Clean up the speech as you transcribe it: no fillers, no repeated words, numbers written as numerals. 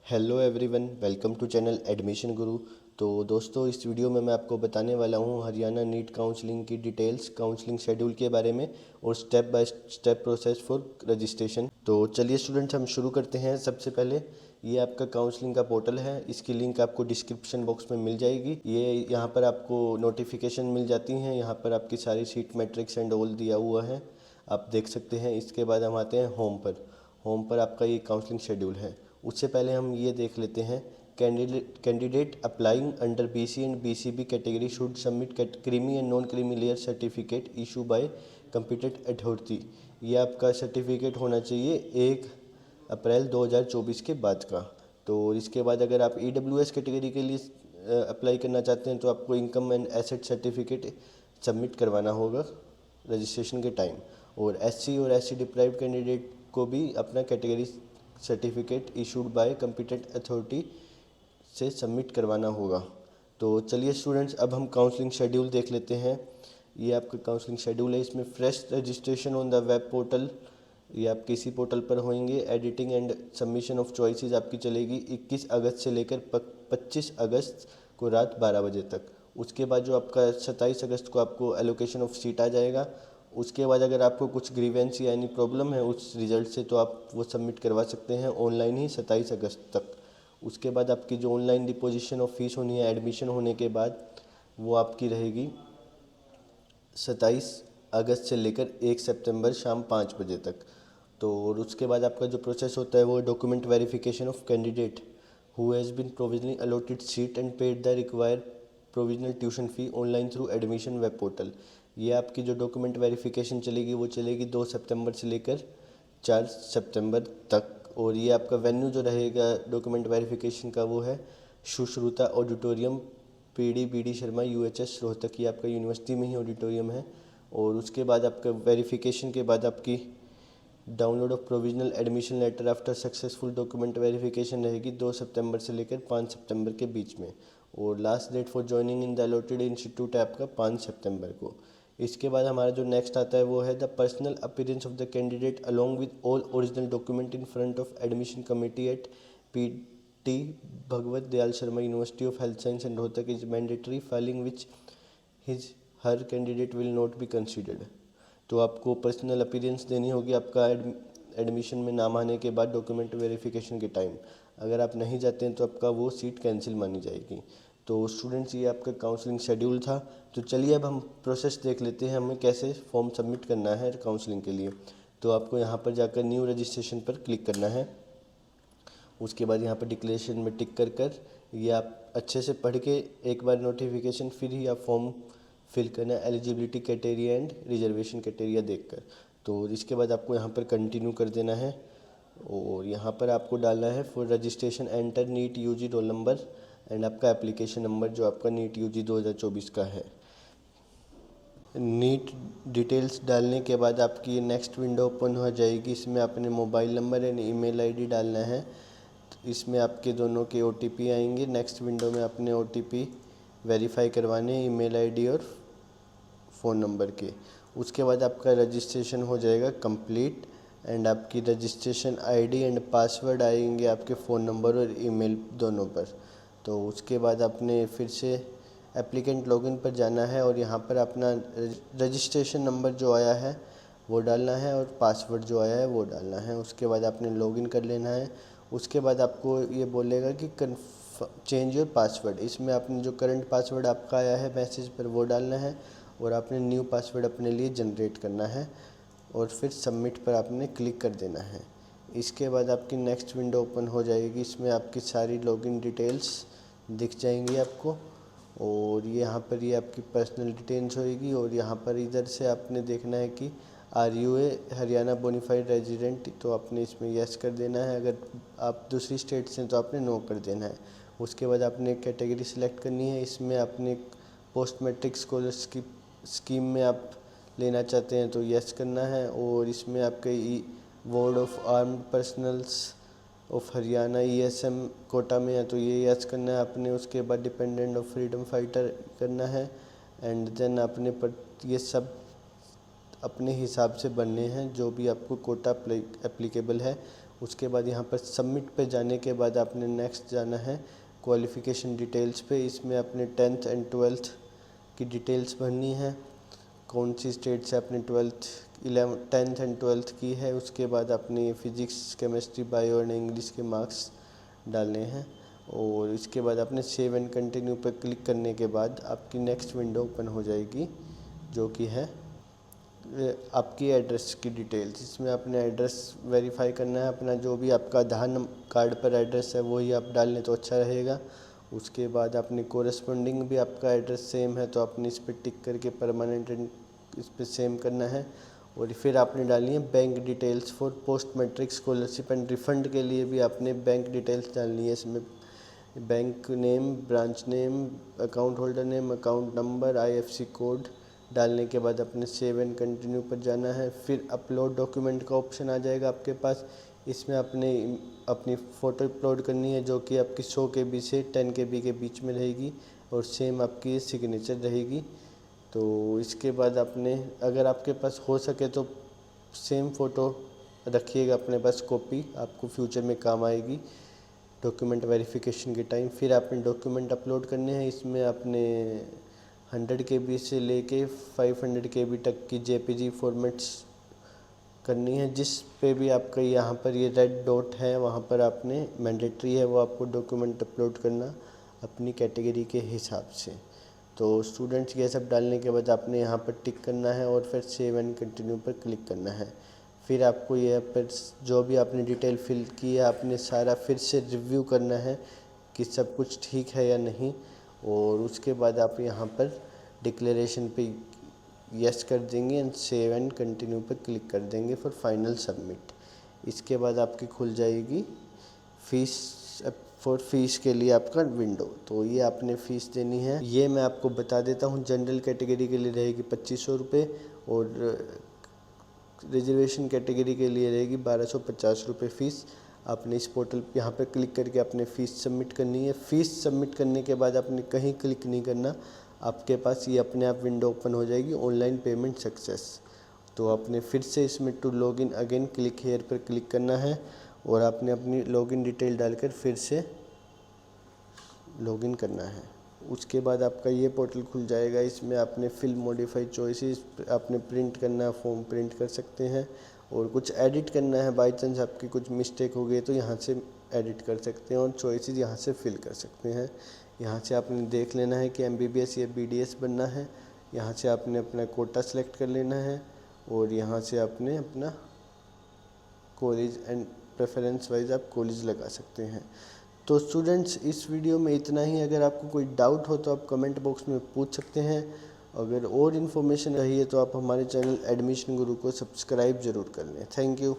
Hello everyone, welcome to channel Admission Guru. तो दोस्तों, इस वीडियो में मैं आपको बताने वाला हूँ हरियाणा नीट काउंसलिंग की डिटेल्स, काउंसलिंग शेड्यूल के बारे में और step by step process for registration. तो चलिए स्टूडेंट्स, हम शुरू करते हैं। सबसे पहले ये आपका काउंसलिंग का पोर्टल है, इसकी लिंक आपको डिस्क्रिप्शन बॉक्स में मिल जाएगी। ये यहाँ पर आपको नोटिफिकेशन मिल जाती हैं, यहाँ पर आपकी सारी सीट मैट्रिक्स एंड ऑल दिया हुआ है, आप देख सकते हैं। इसके बाद हम आते हैं होम पर। होम पर आपका ये काउंसलिंग शेड्यूल है। उससे पहले हम ये देख लेते हैं, candidate applying under BC and BCB category should submit creamy and non creamy layer certificate issue bye competent authority. ये आपका सर्टिफिकेट होना चाहिए 1 अप्रैल 2024 के बाद का। तो इसके बाद अगर आप ईडब्ल्यूएस कैटेगरी के लिए अप्लाई करना चाहते हैं तो आपको income and asset certificate submit करवाना होगा रजिस्ट्रेशन के टाइम। और एससी और एससी डिप्राइव्ड कैंडिडेट को भी अपना category certificate issued by competent authority से सबमिट करवाना होगा। तो चलिए स्टूडेंट्स, अब हम काउंसलिंग शेड्यूल देख लेते हैं। ये आपका काउंसलिंग शेड्यूल है, इसमें fresh registration on the web portal, ये आप किसी पोर्टल पर होंगे। Editing and submission of choices आपकी चलेगी 21 अगस्त से लेकर 25 अगस्त को रात 12 बजे तक। उसके बाद जो आपका 27 अगस्त को आपको एलोकेशन ऑफ सीट आ जाएगा। उसके बाद अगर आपको कुछ ग्रीवेंस या एनी प्रॉब्लम है उस रिज़ल्ट से, तो आप वो सबमिट करवा सकते हैं ऑनलाइन ही 27 अगस्त तक। उसके बाद आपकी जो ऑनलाइन डिपोजिशन ऑफ फीस होनी है एडमिशन होने के बाद, वो आपकी रहेगी 27 अगस्त से लेकर 1 सितंबर शाम 5 बजे तक। तो और उसके बाद आपका जो प्रोसेस होता है वो document verification of candidate who has been provisionally allotted seat and paid the required provisional tuition fee online through admission web portal. ये आपकी जो डॉक्यूमेंट वेरिफिकेशन चलेगी वो चलेगी 2 सितंबर से लेकर 4 सितंबर तक। और ये आपका वेन्यू जो रहेगा डॉक्यूमेंट वेरिफिकेशन का वो है Sushruta auditorium, PD BD Sharma UHS Rohtak. ये आपका यूनिवर्सिटी में ही ऑडिटोरियम है। और उसके बाद आपका वेरिफिकेशन के बाद आपकी download of provisional admission letter after successful document verification रहेगी 2 सितंबर से लेकर 5 सितंबर के बीच में। और last date for joining in the allotted institute है आपका 5 सितंबर को। इसके बाद हमारा जो नेक्स्ट आता है वो है the personal appearance of the candidate along with all original document in front of admission committee at P Bhagwat Dayal Sharma University of Health Science and Rohtak is mandatory failing which his her candidate will not be considered. तो आपको personal appearance देनी होगी आपका admission में नाम आने के बाद डॉक्यूमेंट वेरिफिकेशन के टाइम। अगर आप नहीं जाते हैं तो आपका वो सीट कैंसिल मानी जाएगी। तो स्टूडेंट्स, ये आपका काउंसलिंग शेड्यूल था। तो चलिए अब हम प्रोसेस देख लेते हैं, हमें कैसे फॉर्म सबमिट करना है काउंसलिंग के लिए। तो आपको यहाँ पर जाकर न्यू रजिस्ट्रेशन पर क्लिक करना है। उसके बाद यहाँ पर डिक्लेरेशन में टिक कर कर ये आप अच्छे से पढ़ के एक बार नोटिफिकेशन, फिर ही आप फॉर्म फिल करना है eligibility criteria and reservation criteria देखकर। तो इसके बाद आपको यहाँ पर कंटिन्यू कर देना है। और यहाँ पर आपको डालना है for registration enter NEET UG roll number and आपका एप्लीकेशन नंबर जो आपका नीट यूजी 2024 का है। नीट डिटेल्स डालने के बाद आपकी नेक्स्ट विंडो ओपन हो जाएगी। इसमें अपने mobile number and email ID डालना है। इसमें आपके दोनों के ओटीपी आएंगे। नेक्स्ट विंडो में अपने ओटीपी वेरीफाई करवाने ईमेल आईडी और फ़ोन नंबर के। उसके बाद आपका रजिस्ट्रेशन हो जाएगा कंप्लीट एंड आपकी रजिस्ट्रेशन आईडी एंड पासवर्ड आएंगे आपके फ़ोन नंबर और ईमेल दोनों पर। तो उसके बाद आपने फिर से एप्लीकेंट लॉगिन पर जाना है और यहाँ पर अपना रजिस्ट्रेशन नंबर जो आया है वो डालना है और पासवर्ड जो आया है वो डालना है। उसके बाद आपने लॉगिन कर लेना है। उसके बाद आपको ये बोलेगा कि चेंज योर पासवर्ड। इसमें आपने जो करंट पासवर्ड आपका आया है मैसेज पर वो डालना है और आपने न्यू पासवर्ड अपने लिए जनरेट करना है और फिर सबमिट पर आपने क्लिक कर देना है। इसके बाद आपकी नेक्स्ट विंडो ओपन हो जाएगी। इसमें आपकी सारी लॉगिन डिटेल्स दिख जाएंगी आपको। और यहाँ पर ये आपकी पर्सनल डिटेल्स होएगी। और यहाँ पर इधर से आपने देखना है कि are you a Haryana bonafide resident, तो आपने इसमें यस कर देना है। अगर आप दूसरी स्टेट से तो आपने नो कर देना है। उसके बाद आपने कैटेगरी सिलेक्ट करनी है। इसमें आपने पोस्ट मैट्रिक स्कॉलरशिप स्कीम में आप लेना चाहते हैं तो यस करना है। और इसमें आपके ward of armed personals of Haryana ESM quota में है तो ये यस करना है आपने। उसके बाद डिपेंडेंट ऑफ फ्रीडम फाइटर करना है एंड देन आपने पर ये सब अपने हिसाब से बनने हैं जो भी आपको कोटा एप्लीकेबल है उसके बाद यहाँ पर सबमिट पे जाने के बाद आपने नेक्स्ट जाना है क्वालिफ़िकेशन डिटेल्स पे। इसमें अपने 10th एंड 12th की डिटेल्स भरनी है, कौन सी स्टेट से आपने 10th एंड 12th की है। उसके बाद अपनी फिज़िक्स, केमिस्ट्री, बायो और इंग्लिश के मार्क्स डालने हैं और इसके बाद आपने सेव एंड कंटिन्यू पर क्लिक करने के बाद आपकी नेक्स्ट विंडो ओपन हो जाएगी, जो कि है आपकी एड्रेस की डिटेल्स। इसमें अपने एड्रेस वेरीफाई करना है, अपना जो भी आपका आधार कार्ड पर एड्रेस है वही आप डाल लें तो अच्छा रहेगा। उसके बाद अपनी कोरेस्पोंडिंग भी आपका एड्रेस सेम है तो आपने इस पर टिक करके परमानेंट इस पर सेम करना है। और फिर आपने डालनी है bank details for post matric scholarship and refund के लिए भी आपने बैंक डिटेल्स डालनी है। इसमें bank name, branch name, account holder name, account number, IFSC code डालने के बाद अपने सेव एंड कंटिन्यू पर जाना है। फिर अपलोड डॉक्यूमेंट का ऑप्शन आ जाएगा आपके पास। इसमें आपने अपनी फ़ोटो अपलोड करनी है जो कि आपकी 100 KB से 10 KB के बीच में रहेगी और सेम आपकी सिग्नेचर रहेगी। तो इसके बाद आपने, अगर आपके पास हो सके तो सेम फ़ोटो रखिएगा अपने पास कॉपी, आपको फ्यूचर में काम आएगी डॉक्यूमेंट वेरिफिकेशन के टाइम। फिर आपने डॉक्यूमेंट अपलोड करने हैं। इसमें आपने 100 KB से लेके 500 KB तक की JPG फॉर्मेट्स करनी है। जिस पे भी आपका यहाँ पर ये रेड डॉट है वहाँ पर आपने मैंडेटरी है वो आपको डॉक्यूमेंट अपलोड करना अपनी कैटेगरी के हिसाब से। तो स्टूडेंट्स ये सब डालने के बाद आपने यहाँ पर टिक करना है और फिर सेव एंड कंटिन्यू पर क्लिक करना है। फिर आपको ये पर जो भी आपने डिटेल फिल की है आपने सारा फिर से रिव्यू करना है कि सब कुछ ठीक है या नहीं। और उसके बाद आप यहाँ पर डिक्लेरेशन पे यस कर देंगे एंड सेव एंड कंटिन्यू पर क्लिक कर देंगे फॉर फाइनल सबमिट। इसके बाद आपकी खुल जाएगी फीस के लिए आपका विंडो। तो ये आपने फ़ीस देनी है, ये मैं आपको बता देता हूँ। जनरल कैटेगरी के लिए रहेगी 2500 रुपये और रिजर्वेशन कैटेगरी के लिए रहेगी 1250 रुपये फ़ीस। आपने इस पोर्टल पे यहाँ पे क्लिक करके अपने फ़ीस सबमिट करनी है। फ़ीस सबमिट करने के बाद आपने कहीं क्लिक नहीं करना, आपके पास ये अपने आप विंडो ओपन हो जाएगी, ऑनलाइन पेमेंट सक्सेस। तो आपने फिर से इसमें to login again click here पर क्लिक करना है और आपने अपनी लॉगिन डिटेल डालकर फिर से लॉगिन करना है। उसके बाद आपका ये पोर्टल खुल जाएगा। इसमें आपने फिल मॉडिफाई चॉइसेस आपने प्रिंट करना है, फॉर्म प्रिंट कर सकते हैं और कुछ एडिट करना है। बाई चांस आपकी कुछ मिस्टेक हो गई तो यहाँ से एडिट कर सकते हैं और चॉइसेस यहाँ से फिल कर सकते हैं। यहाँ से आपने देख लेना है कि MBBS या BDS बनना है। यहाँ से आपने अपना कोटा सेलेक्ट कर लेना है और यहाँ से आपने अपना कॉलेज एंड प्रेफरेंस वाइज आप कॉलेज लगा सकते हैं। तो स्टूडेंट्स इस वीडियो में इतना ही। अगर आपको कोई डाउट हो तो आप कमेंट बॉक्स में पूछ सकते हैं। अगर और इन्फॉर्मेशन चाहिए तो आप हमारे चैनल एडमिशन गुरु को सब्सक्राइब ज़रूर कर लें। Thank you.